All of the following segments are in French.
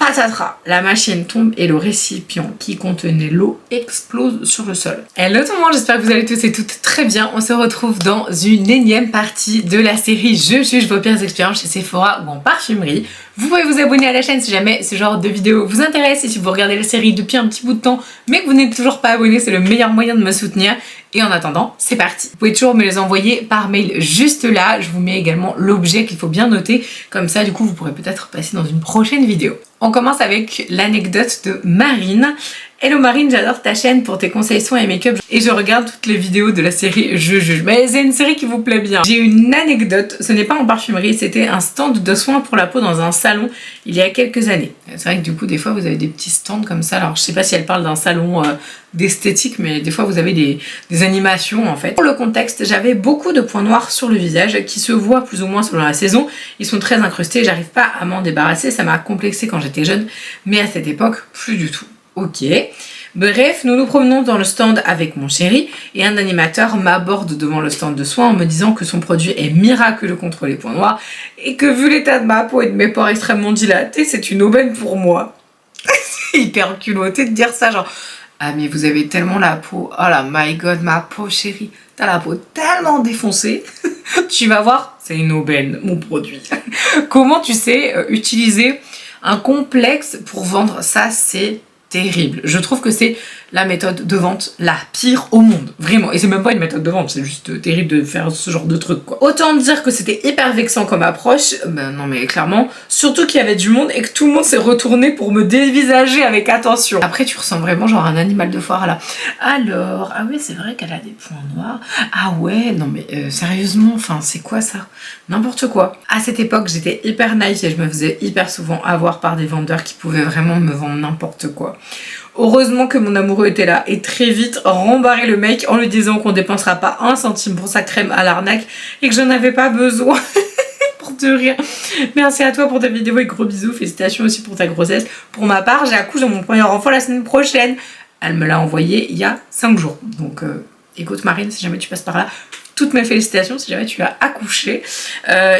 Patatras, la machine tombe et le récipient qui contenait l'eau explose sur le sol. Hello tout le monde, j'espère que vous allez tous et toutes très bien. On se retrouve dans une énième partie de la série Je juge vos pires expériences chez Sephora ou en parfumerie. Vous pouvez vous abonner à la chaîne si jamais ce genre de vidéo vous intéresse et si vous regardez la série depuis un petit bout de temps mais que vous n'êtes toujours pas abonné, c'est le meilleur moyen de me soutenir. Et en attendant, c'est parti. Vous pouvez toujours me les envoyer par mail juste là. Je vous mets également l'objet qu'il faut bien noter. Comme ça, du coup, vous pourrez peut-être passer dans une prochaine vidéo. On commence avec l'anecdote de Marine. Hello Marine, j'adore ta chaîne pour tes conseils soins et make-up et je regarde toutes les vidéos de la série Je juge. Mais c'est une série qui vous plaît bien. J'ai une anecdote, ce n'est pas en parfumerie, c'était un stand de soins pour la peau dans un salon il y a quelques années. C'est vrai que du coup des fois vous avez des petits stands comme ça, alors je sais pas si elle parle d'un salon d'esthétique, mais des fois vous avez des animations en fait. Pour le contexte, j'avais beaucoup de points noirs sur le visage qui se voient plus ou moins selon la saison. Ils sont très incrustés, j'arrive pas à m'en débarrasser, ça m'a complexé quand j'étais jeune, mais à cette époque, plus du tout. Ok. Bref, nous nous promenons dans le stand avec mon chéri et un animateur m'aborde devant le stand de soins en me disant que son produit est miraculeux contre les points noirs et que vu l'état de ma peau et de mes pores extrêmement dilatés, c'est une aubaine pour moi. C'est hyper culotté de dire ça, genre ah mais vous avez tellement la peau, oh la my god, ma peau chérie, t'as la peau tellement défoncée, tu vas voir, c'est une aubaine, mon produit. Comment tu sais utiliser un complexe pour vendre ça, c'est terrible. Je trouve que c'est la méthode de vente la pire au monde, vraiment. Et c'est même pas une méthode de vente, c'est juste terrible de faire ce genre de truc, quoi. Autant dire que c'était hyper vexant comme approche, ben non mais clairement, surtout qu'il y avait du monde et que tout le monde s'est retourné pour me dévisager avec attention. Après tu ressens vraiment genre un animal de foire là. Alors, ah oui c'est vrai qu'elle a des points noirs. Ah ouais, non mais sérieusement, enfin c'est quoi ça? N'importe quoi. À cette époque j'étais hyper naïve et je me faisais hyper souvent avoir par des vendeurs qui pouvaient vraiment me vendre n'importe quoi. Heureusement que mon amoureux était là et très vite rembarré le mec en lui disant qu'on dépensera pas un centime pour sa crème à l'arnaque et que j'en avais pas besoin. Pour te rire. Merci à toi pour ta vidéo et gros bisous. Félicitations aussi pour ta grossesse. Pour ma part, j'ai accouché de mon premier enfant la semaine prochaine. Elle me l'a envoyé il y a 5 jours. Donc écoute Marine, si jamais tu passes par là, toutes mes félicitations si jamais tu as accouché.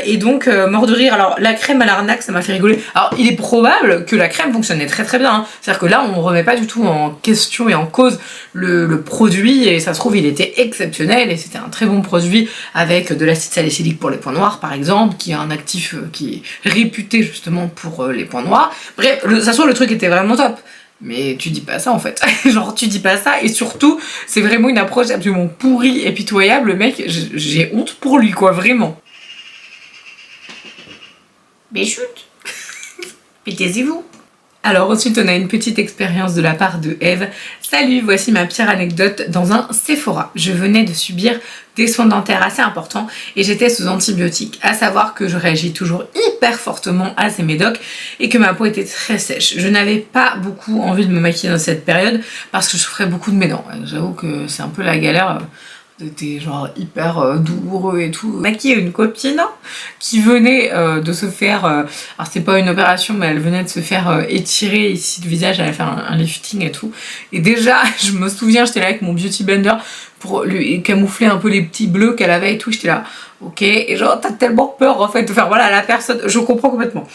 Et donc, mort de rire. Alors, la crème à l'arnaque, ça m'a fait rigoler. Alors, il est probable que la crème fonctionnait très très bien. Hein. C'est-à-dire que là, on remet pas du tout en question et en cause le produit. Et ça se trouve, il était exceptionnel. Et c'était un très bon produit avec de l'acide salicylique pour les points noirs, par exemple, qui est un actif qui est réputé justement pour les points noirs. Bref, ça se trouve, le truc était vraiment top. Mais tu dis pas ça en fait, genre tu dis pas ça et surtout c'est vraiment une approche absolument pourrie et pitoyable, le mec j'ai honte pour lui quoi, vraiment. Mais chut. Mais taisez-vous. Alors ensuite on a une petite expérience de la part de Eve. Salut, voici ma pire anecdote dans un Sephora. Je venais de subir des soins dentaires assez importants et j'étais sous antibiotiques. À savoir que je réagis toujours hyper fortement à ces médocs et que ma peau était très sèche. Je n'avais pas beaucoup envie de me maquiller dans cette période parce que je souffrais beaucoup de mes dents. J'avoue que c'est un peu la galère. C'était genre hyper douloureux et tout. Maquiller une copine qui venait de se faire, alors c'est pas une opération mais elle venait de se faire étirer ici le visage, elle allait faire un lifting et tout. Et déjà je me souviens, j'étais là avec mon beauty blender pour lui camoufler un peu les petits bleus qu'elle avait et tout, j'étais là ok, et genre t'as tellement peur en fait de faire voilà la personne, je comprends complètement.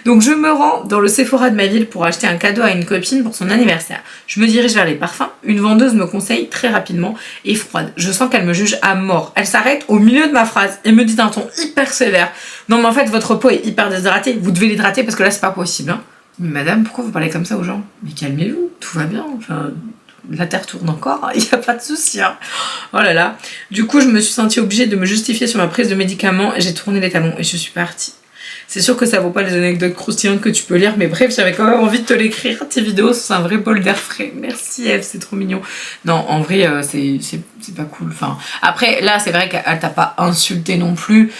Donc je me rends dans le Sephora de ma ville pour acheter un cadeau à une copine pour son anniversaire. Je me dirige vers les parfums, une vendeuse me conseille très rapidement et froide. Je sens qu'elle me juge à mort. Elle s'arrête au milieu de ma phrase et me dit d'un ton hyper sévère: non mais en fait votre peau est hyper déshydratée, vous devez l'hydrater parce que là c'est pas possible hein. Mais madame, pourquoi vous parlez comme ça aux gens? Mais calmez-vous, tout va bien, enfin... La terre tourne encore, il n'y a pas de souci. Hein. Oh là là. Du coup, je me suis sentie obligée de me justifier sur ma prise de médicaments. J'ai tourné les talons et je suis partie. C'est sûr que ça vaut pas les anecdotes croustillantes que tu peux lire, mais bref, j'avais quand même envie de te l'écrire. Tes vidéos, c'est un vrai bol d'air frais. Merci Eve, c'est trop mignon. Non, en vrai, c'est pas cool. Enfin, après, là, c'est vrai qu'elle t'a pas insulté non plus.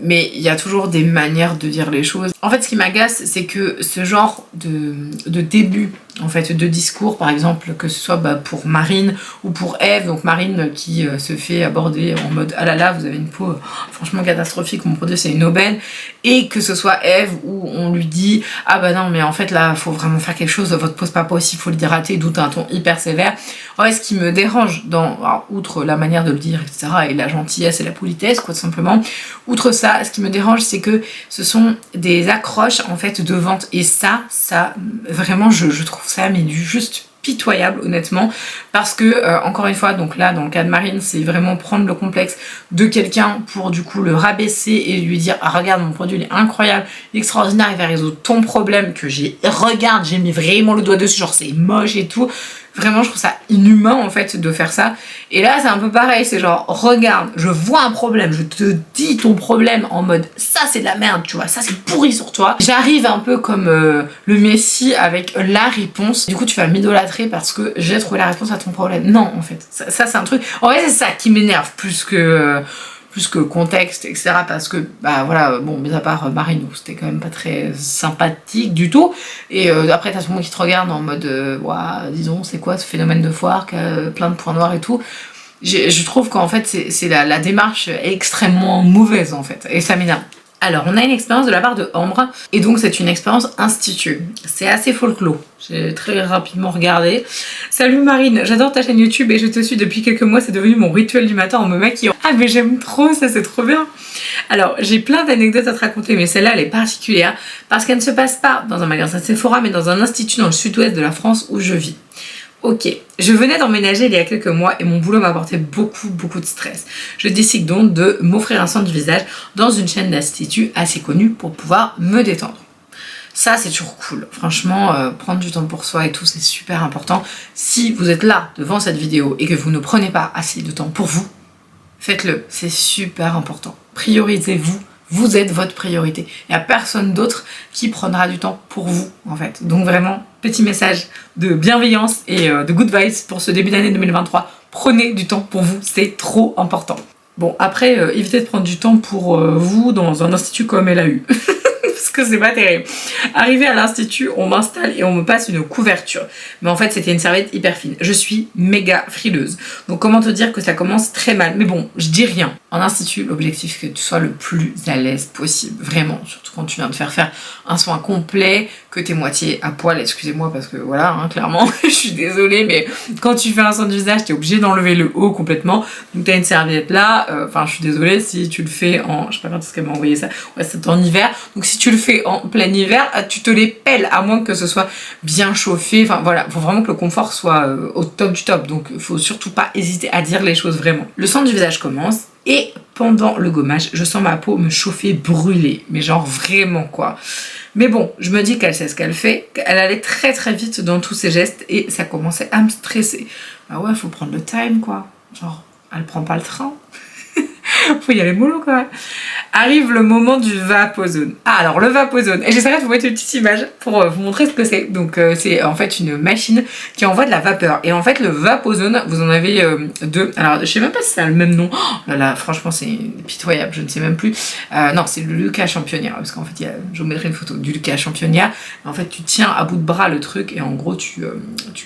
Mais il y a toujours des manières de dire les choses. En fait, ce qui m'agace, c'est que ce genre de début en fait de discours, par exemple que ce soit pour Marine ou pour Eve, donc Marine qui se fait aborder en mode ah là là vous avez une peau franchement catastrophique, mon produit c'est une aubaine, et que ce soit Eve où on lui dit ah bah non mais en fait là faut vraiment faire quelque chose, votre peau c'est pas possible, faut l'hydrater, d'où un ton hyper sévère. Ouais, ce qui me dérange alors, outre la manière de le dire etc et la gentillesse et la politesse quoi tout simplement, outre ça ce qui me dérange c'est que ce sont des accroches en fait de vente, et ça vraiment je trouve ça mais juste pitoyable honnêtement, parce que encore une fois, donc là dans le cas de Marine c'est vraiment prendre le complexe de quelqu'un pour du coup le rabaisser et lui dire ah regarde mon produit il est incroyable, il est extraordinaire, il va résoudre ton problème que j'ai mis vraiment le doigt dessus, genre c'est moche et tout. Vraiment je trouve ça inhumain en fait de faire ça, et là c'est un peu pareil, c'est genre regarde je vois un problème, je te dis ton problème en mode ça c'est de la merde tu vois, ça c'est pourri sur toi, j'arrive un peu comme le messie avec la réponse, du coup tu vas m'idolâtrer parce que j'ai trouvé la réponse à ton problème. Non en fait ça c'est un truc, en vrai c'est ça qui m'énerve plus que contexte, etc. Parce que, bah voilà, bon, mis à part Marine, où c'était quand même pas très sympathique du tout. Et après, t'as tout le monde qui te regarde en mode, ouah, disons, c'est quoi ce phénomène de foire qui a plein de points noirs et tout. Je trouve qu'en fait, c'est la démarche extrêmement mauvaise, en fait. Et ça m'énerve. Alors, on a une expérience de la part de Ambre, et donc c'est une expérience institut. C'est assez folklore. J'ai très rapidement regardé. Salut Marine, j'adore ta chaîne YouTube et je te suis depuis quelques mois, c'est devenu mon rituel du matin en me maquillant. Ah mais j'aime trop ça, c'est trop bien. Alors, j'ai plein d'anecdotes à te raconter, mais celle-là, elle est particulière parce qu'elle ne se passe pas dans un magasin Sephora, mais dans un institut dans le sud-ouest de la France où je vis. Ok, je venais d'emménager il y a quelques mois et mon boulot m'a apporté beaucoup de stress. Je décide donc de m'offrir un soin du visage dans une chaîne d'institut assez connue pour pouvoir me détendre. Ça c'est toujours cool, franchement prendre du temps pour soi et tout c'est super important. Si vous êtes là devant cette vidéo et que vous ne prenez pas assez de temps pour vous, faites-le, c'est super important. Priorisez-vous. Vous êtes votre priorité. Il n'y a personne d'autre qui prendra du temps pour vous, en fait. Donc vraiment, petit message de bienveillance et de good vibes pour ce début d'année 2023. Prenez du temps pour vous, c'est trop important. Bon, après, évitez de prendre du temps pour vous dans un institut comme elle a eu. Parce que c'est pas terrible. Arrivé à l'institut, on m'installe et on me passe une couverture. Mais en fait, c'était une serviette hyper fine. Je suis méga frileuse. Donc comment te dire que ça commence très mal. Mais bon, je dis rien. En institut, l'objectif c'est que tu sois le plus à l'aise possible. Vraiment. Surtout quand tu viens de faire un soin complet, que t'es moitié à poil. Excusez-moi parce que voilà, hein, clairement, je suis désolée. Mais quand tu fais un soin de visage, t'es obligé d'enlever le haut complètement. Donc t'as une serviette là. Enfin, je suis désolée si tu le fais en... Je sais pas quand est-ce qu'elle m'a envoyé ça. Ouais, c'est en hiver. Donc si tu le fais en plein hiver, tu te les pelles à moins que ce soit bien chauffé. Enfin voilà, faut vraiment que le confort soit au top du top. Donc faut surtout pas hésiter à dire les choses vraiment. Le soin du visage commence et pendant le gommage, je sens ma peau me chauffer, brûler. Mais genre vraiment quoi. Mais bon, je me dis qu'elle sait ce qu'elle fait, qu'elle allait très vite dans tous ses gestes et ça commençait à me stresser. Ah ouais, faut prendre le time quoi. Genre, elle prend pas le train. Faut y aller mollo quand même. Arrive le moment du Vapozone. Ah alors le Vapozone, et j'essaierai de vous mettre une petite image pour vous montrer ce que c'est. Donc c'est en fait une machine qui envoie de la vapeur. Et en fait le Vapozone, vous en avez deux. Alors je sais même pas si ça a le même nom. Oh là là, franchement c'est pitoyable, je ne sais même plus. Non, c'est le Lucas Championnière, parce qu'en fait je vous mettrai une photo du Lucas Championnière. En fait tu tiens à bout de bras le truc et en gros tu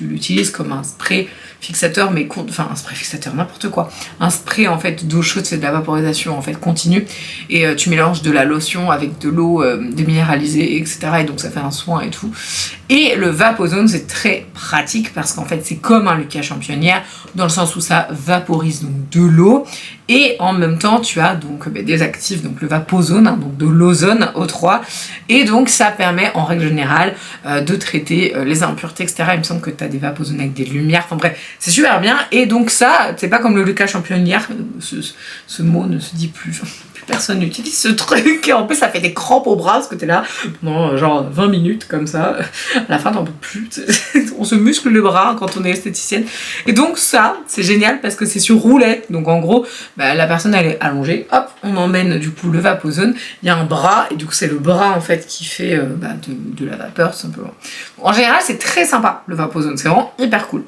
l'utilises comme un spray fixateur, mais enfin un spray fixateur, n'importe quoi. Un spray en fait d'eau chaude, c'est de la vaporisation en fait continue. Et tu mélanges de la lotion avec de l'eau déminéralisée, etc. Et donc ça fait un soin et tout. Et le Vapozone, c'est très pratique parce qu'en fait, c'est comme un Lucas Championnière dans le sens où ça vaporise donc de l'eau. Et en même temps, tu as donc des actifs, donc le Vapozone, hein, donc de l'ozone O3. Et donc, ça permet en règle générale de traiter les impuretés, etc. Il me semble que tu as des Vapozones avec des lumières. Enfin bref, c'est super bien. Et donc ça, c'est pas comme le Lucas Championnière, ce mot ne se dit plus. Personne n'utilise ce truc et en plus ça fait des crampes au bras parce que t'es là pendant genre 20 minutes comme ça, à la fin t'en peux plus, on se muscle le bras quand on est esthéticienne. Et donc ça c'est génial parce que c'est sur roulette, donc en gros la personne elle est allongée, hop on emmène du coup le Vapozone, il y a un bras et du coup c'est le bras en fait qui fait de la vapeur tout simplement. En général c'est très sympa le Vapozone, c'est vraiment hyper cool.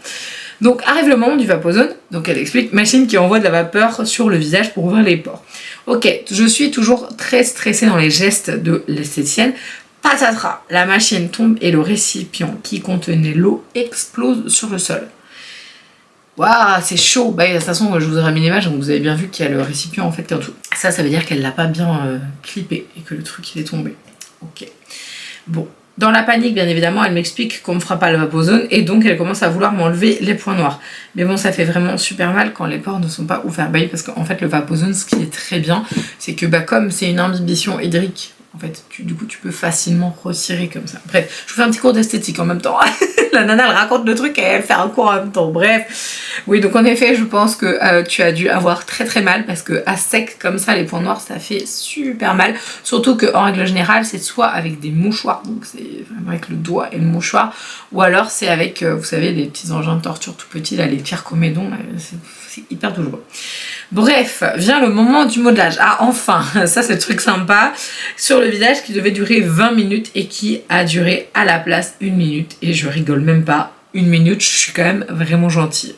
Donc arrive le moment du Vapozone, donc elle explique, machine qui envoie de la vapeur sur le visage pour ouvrir les pores. Ok, je suis toujours très stressée dans les gestes de l'esthéticienne Patatras, la machine tombe et le récipient qui contenait l'eau explose sur le sol. Waouh, c'est chaud. Bah, de toute façon, je vous aurais mis l'image, donc vous avez bien vu qu'il y a le récipient en fait en dessous. Ça veut dire qu'elle l'a pas bien clippé et que le truc il est tombé. Ok. Bon. Dans la panique, bien évidemment, elle m'explique qu'on ne fera pas le vapozone et donc elle commence à vouloir m'enlever les points noirs. Mais bon, ça fait vraiment super mal quand les pores ne sont pas ouverts. Bah, parce qu'en fait, le vapozone, ce qui est très bien, c'est que bah, comme c'est une imbibition hydrique, en fait, du coup, tu peux facilement retirer comme ça. Bref, je vous fais un petit cours d'esthétique en même temps. La nana, elle raconte le truc et elle fait un cours en même temps. Bref. Oui, donc en effet, je pense que tu as dû avoir très très mal parce que à sec comme ça, les points noirs, ça fait super mal. Surtout qu'en règle générale, c'est soit avec des mouchoirs, donc c'est vraiment avec le doigt et le mouchoir, ou alors c'est avec, vous savez, les petits engins de torture tout petits, là, les pierres comédons, c'est hyper douloureux. Bref, vient le moment du modelage. Ah, enfin, ça c'est le truc sympa. Sur le visage qui devait durer 20 minutes et qui a duré à la place 1 minute. Et je rigole même pas. 1 minute, je suis quand même vraiment gentille.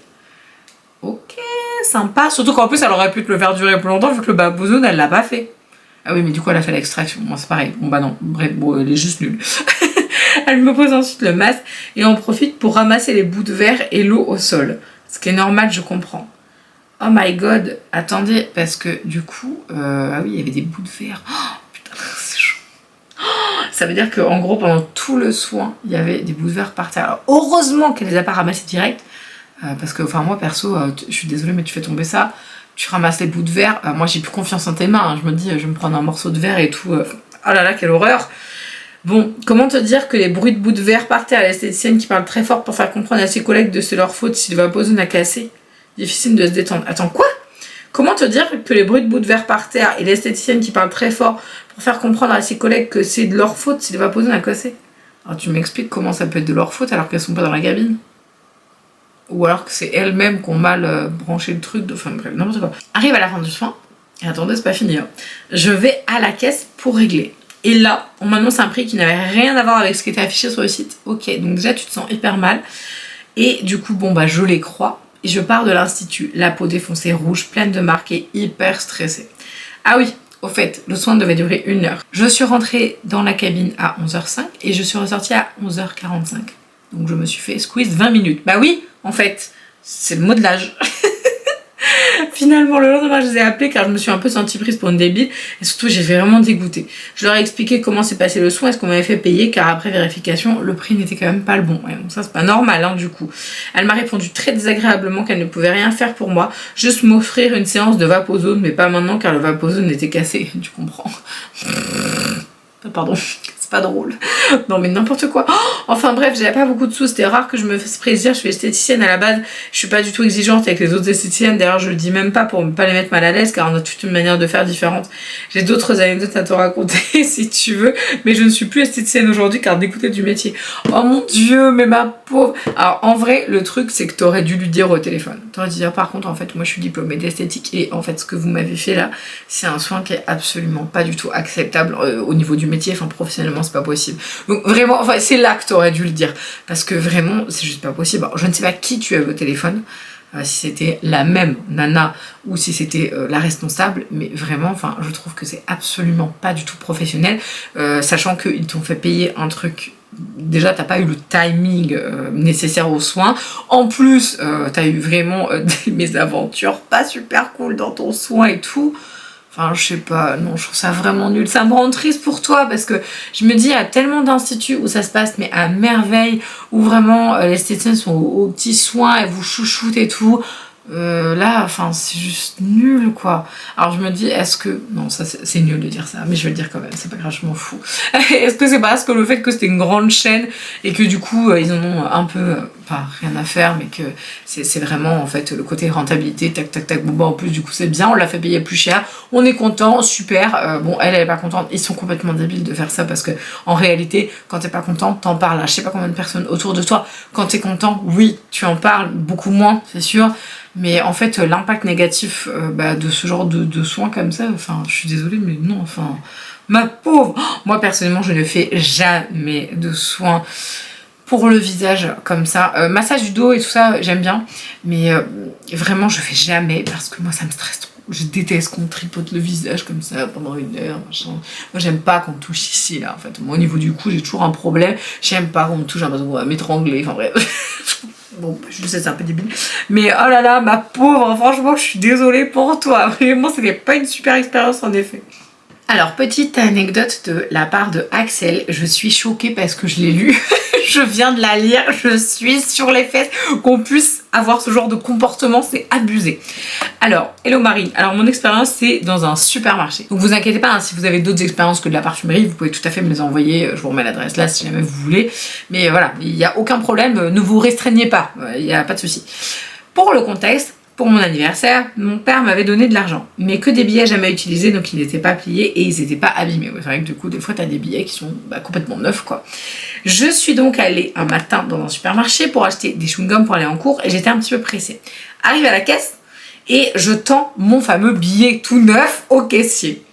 Ok, sympa. Surtout qu'en plus, elle aurait pu te le faire durer plus longtemps vu que le vapozone, elle l'a pas fait. Ah oui, mais du coup, elle a fait l'extraction. Moi, c'est pareil. Bon, bah non. Bref, bon, elle est juste nulle. Elle me pose ensuite le masque et on profite pour ramasser les bouts de verre et l'eau au sol. Ce qui est normal, je comprends. Oh my god, attendez, parce que du coup, ah oui, il y avait des bouts de verre. Oh, putain, c'est chaud. Oh, ça veut dire qu'en gros, pendant tout le soin, il y avait des bouts de verre par terre. Alors, heureusement qu'elle les a pas ramassés direct, parce que, enfin, moi, perso, je suis désolée, mais tu fais tomber ça, tu ramasses les bouts de verre. Moi, j'ai plus confiance en tes mains. Hein, je me dis, je vais me prendre un morceau de verre et tout. Oh là là, quelle horreur. Bon, comment te dire que les bruits de bouts de verre par terre, l'esthéticienne qui parle très fort pour faire comprendre à ses collègues de c'est leur faute si le vapozone a cassé. Difficile de se détendre. Attends, quoi? Comment te dire que les bruits de bouts de verre par terre et l'esthéticienne qui parle très fort pour faire comprendre à ses collègues que c'est de leur faute si le vapozone a cassé? Alors tu m'expliques comment ça peut être de leur faute alors qu'elles sont pas dans la cabine? Ou alors que c'est elles-mêmes qui ont mal branché le truc, enfin bref, n'importe quoi. Arrive à la fin du soin, et attendez, c'est pas fini. Hein. Je vais à la caisse pour régler. Et là, on m'annonce un prix qui n'avait rien à voir avec ce qui était affiché sur le site. Ok, donc déjà tu te sens hyper mal. Et du coup, bon bah je les crois. Et je pars de l'institut, la peau défoncée rouge, pleine de marques et hyper stressée. Ah oui, au fait, le soin devait durer 1 heure. Je suis rentrée dans la cabine à 11h05 et je suis ressortie à 11h45. Donc je me suis fait squeeze 20 minutes. Bah oui, en fait, c'est le modelage. Finalement, le lendemain, je les ai appelés car je me suis un peu sentie prise pour une débile et surtout, j'ai vraiment dégoûté. Je leur ai expliqué comment s'est passé le soin et ce qu'on m'avait fait payer car après vérification, le prix n'était quand même pas le bon. Ouais, donc ça, c'est pas normal, hein, du coup. Elle m'a répondu très désagréablement qu'elle ne pouvait rien faire pour moi, juste m'offrir une séance de vapozone, mais pas maintenant car le vapozone était cassé. Tu comprends? Pardon. Pas drôle. Non mais n'importe quoi. Oh, enfin bref, j'avais pas beaucoup de sous, c'était rare que je me fasse plaisir, je suis esthéticienne à la base, je suis pas du tout exigeante avec les autres esthéticiennes, d'ailleurs je le dis même pas pour ne pas les mettre mal à l'aise car on a toute une manière de faire différente. J'ai d'autres anecdotes à te raconter si tu veux, mais je ne suis plus esthéticienne aujourd'hui car dégoûtée du métier. Oh mon dieu, mais ma pauvre. Alors en vrai, le truc c'est que t'aurais dû lui dire au téléphone. T'aurais dû dire par contre en fait moi je suis diplômée d'esthétique et en fait ce que vous m'avez fait là, c'est un soin qui est absolument pas du tout acceptable au niveau du métier, enfin professionnellement c'est pas possible. Donc vraiment, enfin c'est là que t'aurais dû le dire. Parce que vraiment, c'est juste pas possible. Alors, je ne sais pas qui tu avais au téléphone, si c'était la même nana ou si c'était la responsable, mais vraiment, enfin, je trouve que c'est absolument pas du tout professionnel, sachant qu'ils t'ont fait payer un truc. Déjà, t'as pas eu le timing nécessaire aux soins. En plus, t'as eu vraiment des mésaventures pas super cool dans ton soin et tout. Enfin, je sais pas, non, je trouve ça vraiment nul. Ça me rend triste pour toi parce que je me dis, il y a tellement d'instituts où ça se passe, mais à merveille, où vraiment les esthéticiennes sont aux petits soins, elles vous chouchoutent et tout. Là, enfin, c'est juste nul, quoi. Alors, je me dis, est-ce que... Non, ça, c'est nul de dire ça, mais je vais le dire quand même, c'est pas grave, je m'en fous. Est-ce que c'est parce que le fait que c'était une grande chaîne et que du coup, ils en ont un peu... pas rien à faire, mais que c'est vraiment, en fait, le côté rentabilité, tac, tac, tac, bon, bah, en plus, du coup, c'est bien, on l'a fait payer plus cher, on est content, super. Bon, elle est pas contente, ils sont complètement débiles de faire ça parce que, en réalité, quand t'es pas content, t'en parles à je sais pas combien de personnes autour de toi. Quand t'es content, oui, tu en parles, beaucoup moins, c'est sûr. Mais en fait, l'impact négatif de ce genre de soins comme ça, enfin, je suis désolée, mais non, enfin, ma pauvre. Moi, personnellement, je ne fais jamais de soins pour le visage comme ça. Massage du dos et tout ça, j'aime bien, mais vraiment, je fais jamais parce que moi, ça me stresse trop. Je déteste qu'on tripote le visage comme ça pendant 1 heure, machin. Moi, j'aime pas qu'on me touche ici, là, en fait. Moi, au niveau du cou, j'ai toujours un problème. J'aime pas qu'on me touche, j'ai l'impression qu'on va m'étrangler, enfin bref. Bon, je sais, c'est un peu débile. Mais oh là là, ma pauvre, franchement, je suis désolée pour toi. Vraiment, c'était pas une super expérience, en effet. Alors, petite anecdote de la part de Axel, je suis choquée parce que je l'ai lu, je viens de la lire, je suis sur les fesses, qu'on puisse avoir ce genre de comportement, c'est abusé. Alors, hello Marine, alors mon expérience c'est dans un supermarché. Donc vous inquiétez pas, hein, si vous avez d'autres expériences que de la parfumerie, vous pouvez tout à fait me les envoyer, je vous remets l'adresse là si jamais vous voulez. Mais voilà, il n'y a aucun problème, ne vous restreignez pas, il n'y a pas de souci. Pour le contexte, pour mon anniversaire, mon père m'avait donné de l'argent, mais que des billets jamais utilisés, donc ils n'étaient pas pliés et ils n'étaient pas abîmés. Ouais, c'est vrai que du coup, des fois, tu as des billets qui sont complètement neufs, quoi. Je suis donc allée un matin dans un supermarché pour acheter des chewing-gums pour aller en cours et j'étais un petit peu pressée. Arrive à la caisse et je tends mon fameux billet tout neuf au caissier.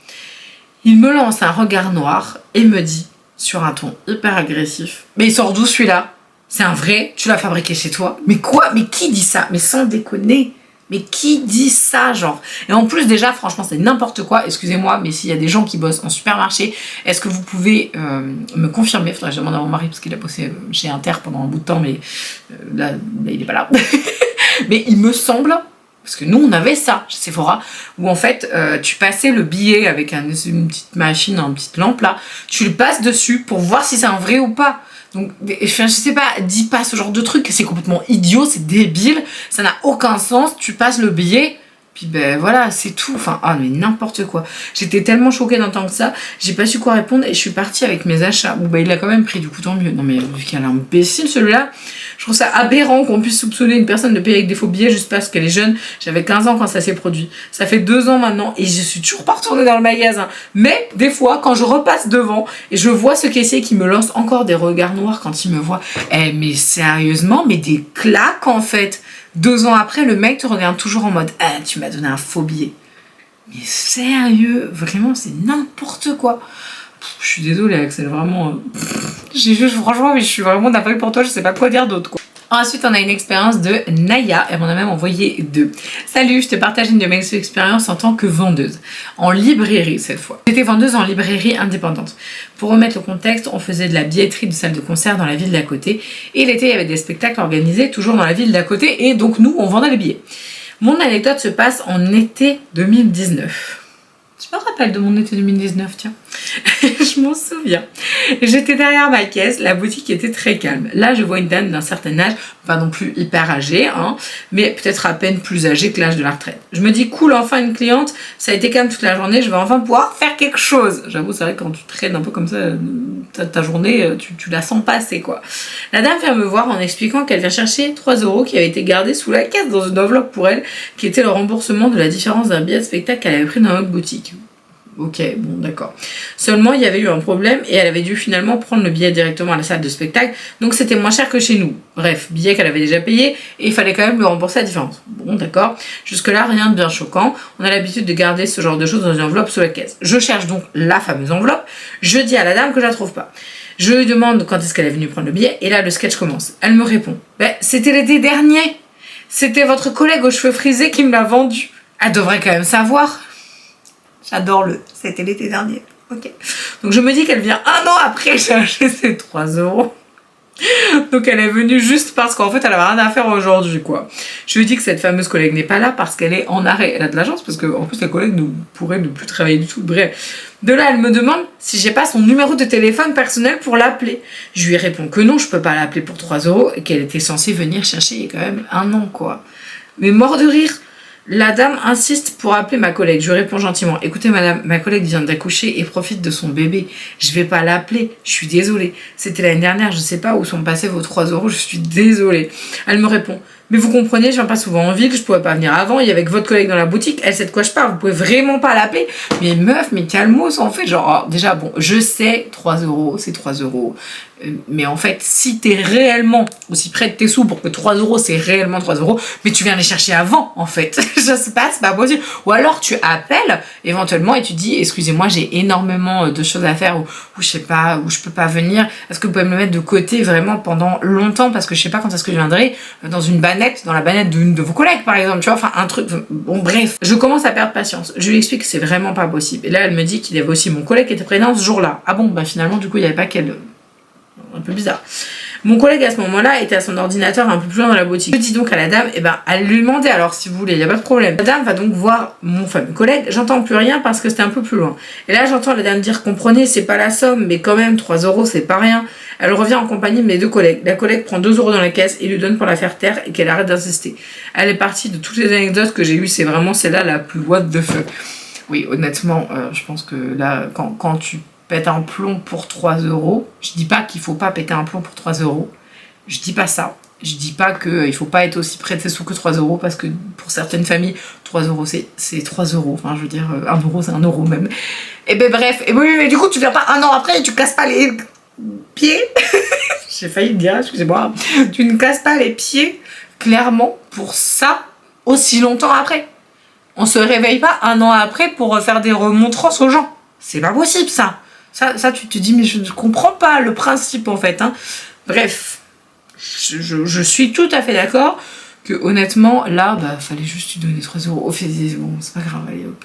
Il me lance un regard noir et me dit, sur un ton hyper agressif, « Mais il sort d'où celui-là? C'est un vrai? Tu l'as fabriqué chez toi? Mais quoi? Mais qui dit ça? Mais sans déconner! Mais qui dit ça, genre? Et en plus, déjà, franchement, c'est n'importe quoi. Excusez-moi, mais s'il y a des gens qui bossent en supermarché, est-ce que vous pouvez me confirmer? Faudrait que je demande à mon mari, parce qu'il a bossé chez Inter pendant un bout de temps, mais là, il est pas là. Mais il me semble, parce que nous, on avait ça chez Sephora, où en fait, tu passais le billet avec une petite machine, une petite lampe, là, tu le passes dessus pour voir si c'est un vrai ou pas. Donc, je sais pas, dis pas ce genre de truc, c'est complètement idiot, c'est débile, ça n'a aucun sens, tu passes le billet, puis ben voilà, c'est tout, enfin, ah mais n'importe quoi. J'étais tellement choquée d'entendre ça, j'ai pas su quoi répondre et je suis partie avec mes achats. Bon bah il l'a quand même pris, du coup tant mieux. Non mais vu qu'il a un imbécile celui-là, je trouve ça aberrant qu'on puisse soupçonner une personne de payer avec des faux billets juste parce qu'elle est jeune. J'avais 15 ans quand ça s'est produit, ça fait 2 ans maintenant et je suis toujours pas retournée dans le magasin. Mais des fois, quand je repasse devant et je vois ce caissier qui me lance encore des regards noirs quand il me voit, mais sérieusement, mais des claques en fait. 2 ans après, le mec te regarde toujours en mode « Ah, tu m'as donné un faux billet. » Mais sérieux, vraiment, c'est n'importe quoi. Je suis désolée, Axel, vraiment... franchement, mais je suis vraiment navrée pour toi, je sais pas quoi dire d'autre, quoi. Ensuite, on a une expérience de Naya, elle m'en a même envoyé 2. Salut, je te partage une de mes expériences en tant que vendeuse, en librairie cette fois. J'étais vendeuse en librairie indépendante. Pour remettre le contexte, on faisait de la billetterie de salle de concert dans la ville d'à côté, et l'été, il y avait des spectacles organisés toujours dans la ville d'à côté, et donc nous, on vendait les billets. Mon anecdote se passe en été 2019. Je me rappelle de mon été 2019, tiens. Je m'en souviens. J'étais derrière ma caisse, la boutique était très calme. Là, je vois une dame d'un certain âge, pas non plus hyper âgée, hein, mais peut-être à peine plus âgée que l'âge de la retraite. Je me dis, cool, enfin une cliente, ça a été calme toute la journée, je vais enfin pouvoir faire quelque chose. J'avoue, c'est vrai que quand tu traînes un peu comme ça, ta journée, tu la sens passer, quoi. La dame vient me voir en expliquant qu'elle vient chercher 3 € qui avaient été gardés sous la caisse dans une enveloppe pour elle, qui était le remboursement de la différence d'un billet de spectacle qu'elle avait pris dans notre boutique. Ok, bon d'accord. Seulement il y avait eu un problème et elle avait dû finalement prendre le billet directement à la salle de spectacle, donc c'était moins cher que chez nous. Bref, billet qu'elle avait déjà payé et il fallait quand même lui rembourser la différence. Bon d'accord, jusque là rien de bien choquant, on a l'habitude de garder ce genre de choses dans une enveloppe sous la caisse. Je cherche donc la fameuse enveloppe, je dis à la dame que je la trouve pas. Je lui demande quand est-ce qu'elle est venue prendre le billet et là le sketch commence. Elle me répond, c'était l'été dernier, c'était votre collègue aux cheveux frisés qui me l'a vendu. Elle devrait quand même savoir. J'adore c'était l'été dernier. Ok. Donc je me dis qu'elle vient 1 an après chercher ses 3 €. Donc elle est venue juste parce qu'en fait elle avait rien à faire aujourd'hui, quoi. Je lui dis que cette fameuse collègue n'est pas là parce qu'elle est en arrêt. Elle a de l'agence parce qu'en plus la collègue pourrait ne plus travailler du tout. Bref. De là elle me demande si j'ai pas son numéro de téléphone personnel pour l'appeler. Je lui réponds que non, je peux pas l'appeler pour 3 € et qu'elle était censée venir chercher il y a quand même 1 an, quoi. Mais mort de rire. La dame insiste pour appeler ma collègue. Je lui réponds gentiment. Écoutez madame, ma collègue vient d'accoucher et profite de son bébé. Je vais pas l'appeler. Je suis désolée. C'était l'année dernière. Je sais pas où sont passés vos 3 €. Je suis désolée. Elle me répond. Mais vous comprenez, je viens pas souvent en ville. Je pourrais pas venir avant. Il y avait que votre collègue dans la boutique. Elle sait de quoi je parle. Vous pouvez vraiment pas l'appeler. Mais meuf, mais calmos en fait. Genre, déjà bon, je sais 3 €, c'est 3 €. Mais en fait, si t'es réellement aussi près de tes sous pour que 3 euros, c'est réellement 3 euros, mais tu viens les chercher avant, en fait. Je sais pas, c'est pas possible. Ou alors tu appelles éventuellement et tu dis, excusez-moi, j'ai énormément de choses à faire ou je sais pas, ou je peux pas venir. Est-ce que vous pouvez me le mettre de côté vraiment pendant longtemps parce que je sais pas quand est-ce que je viendrai dans une bannette, dans la bannette d'une de vos collègues, par exemple, tu vois, enfin un truc. Bon, bref, je commence à perdre patience. Je lui explique que c'est vraiment pas possible. Et là, elle me dit qu'il y avait aussi mon collègue qui était présent ce jour-là. Ah bon, bah finalement, du coup, il y avait pas qu'elle. Un peu bizarre. Mon collègue à ce moment-là était à son ordinateur un peu plus loin dans la boutique. Je dis donc à la dame, elle lui demandait alors si vous voulez, il n'y a pas de problème. La dame va donc voir mon fameux collègue, j'entends plus rien parce que c'était un peu plus loin. Et là j'entends la dame dire, comprenez, c'est pas la somme, mais quand même 3 euros c'est pas rien. Elle revient en compagnie de mes 2 collègues. La collègue prend 2 euros dans la caisse et lui donne pour la faire taire et qu'elle arrête d'insister. Elle est partie de toutes les anecdotes que j'ai eues, c'est vraiment celle-là la plus what the fuck. Oui, honnêtement, je pense que là, quand tu pète un plomb pour 3 euros. Je dis pas qu'il faut pas péter un plomb pour 3 euros. Je dis pas ça. Je dis pas qu'il faut pas être aussi près de ses sous que 3 euros parce que pour certaines familles, 3 euros c'est 3 euros. Enfin, je veux dire, 1 euro c'est 1 euro même. Et ben bref. Et oui, mais du coup, tu viens pas un an après et tu casses pas les pieds. J'ai failli le dire, excusez-moi. Tu ne casses pas les pieds, clairement, pour ça aussi longtemps après. On se réveille pas un an après pour faire des remontrances aux gens. C'est pas possible, ça. Ça, tu te dis, mais je ne comprends pas le principe, en fait. Hein. Bref, je suis tout à fait d'accord que, honnêtement, là, fallait juste lui donner 3 euros. Bon, c'est pas grave, allez, hop,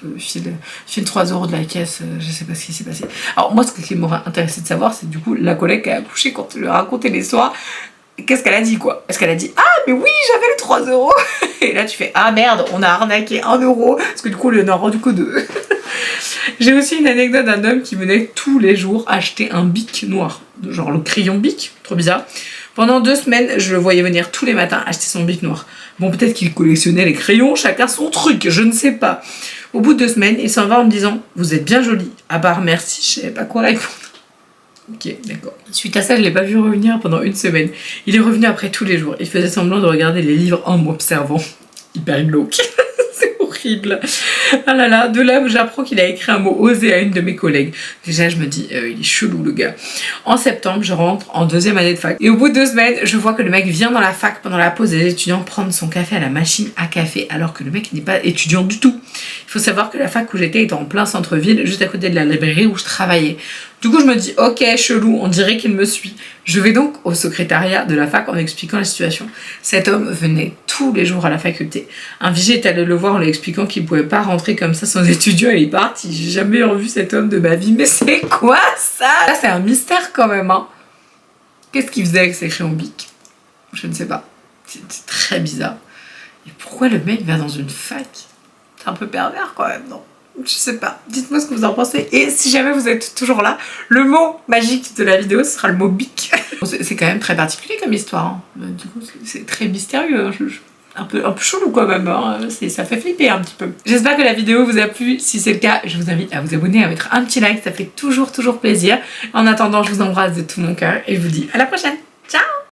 file 3 euros de la caisse, je sais pas ce qui s'est passé. Alors, moi, ce qui m'aurait intéressé de savoir, c'est du coup, la collègue qui a accouché quand tu lui as raconté l'histoire. Qu'est-ce qu'elle a dit, quoi? Est-ce qu'elle a dit, ah, mais oui, j'avais les 3 euros? Et là, tu fais, ah merde, on a arnaqué 1 euro, parce que du coup, on en a rendu que 2. J'ai aussi une anecdote d'un homme qui venait tous les jours acheter un bic noir, genre le crayon bic, trop bizarre. Pendant 2 semaines, je le voyais venir tous les matins acheter son bic noir. Bon, peut-être qu'il collectionnait les crayons, chacun son truc, je ne sais pas. Au bout de 2 semaines, il s'en va en me disant, vous êtes bien jolie. À part merci, je savais pas quoi répondre. Ok, d'accord. Suite à ça, je l'ai pas vu revenir pendant 1 semaine. Il est revenu après tous les jours. Il faisait semblant de regarder les livres en m'observant. Hyper glauque. C'est horrible. Ah là là, de là, j'apprends qu'il a écrit un mot osé à une de mes collègues. Déjà, je me dis, il est chelou le gars. En septembre, je rentre en 2e année de fac. Et au bout de 2 semaines, je vois que le mec vient dans la fac pendant la pause des étudiants prendre son café à la machine à café, alors que le mec n'est pas étudiant du tout. Il faut savoir que la fac où j'étais était en plein centre-ville, juste à côté de la librairie où je travaillais. Du coup, je me dis, ok, chelou, on dirait qu'il me suit. Je vais donc au secrétariat de la fac en expliquant la situation. Cet homme venait tous les jours à la faculté. Un vigile est allé le voir en lui expliquant qu'il pouvait pas rentrer comme ça sans étudiant et il est parti. J'ai jamais revu cet homme de ma vie. Mais c'est quoi ça? Là, c'est un mystère quand même, hein. Qu'est-ce qu'il faisait avec ses crayons bic? Je ne sais pas. C'est très bizarre. Et pourquoi le mec va dans une fac? C'est un peu pervers quand même, non? Je sais pas, dites-moi ce que vous en pensez. Et si jamais vous êtes toujours là, le mot magique de la vidéo, ce sera le mot bic. C'est quand même très particulier comme histoire. Hein. Du coup, c'est très mystérieux. Hein. Un peu chelou quand même. Hein. Ça fait flipper un petit peu. J'espère que la vidéo vous a plu. Si c'est le cas, je vous invite à vous abonner, à mettre un petit like. Ça fait toujours plaisir. En attendant, je vous embrasse de tout mon cœur et je vous dis à la prochaine. Ciao!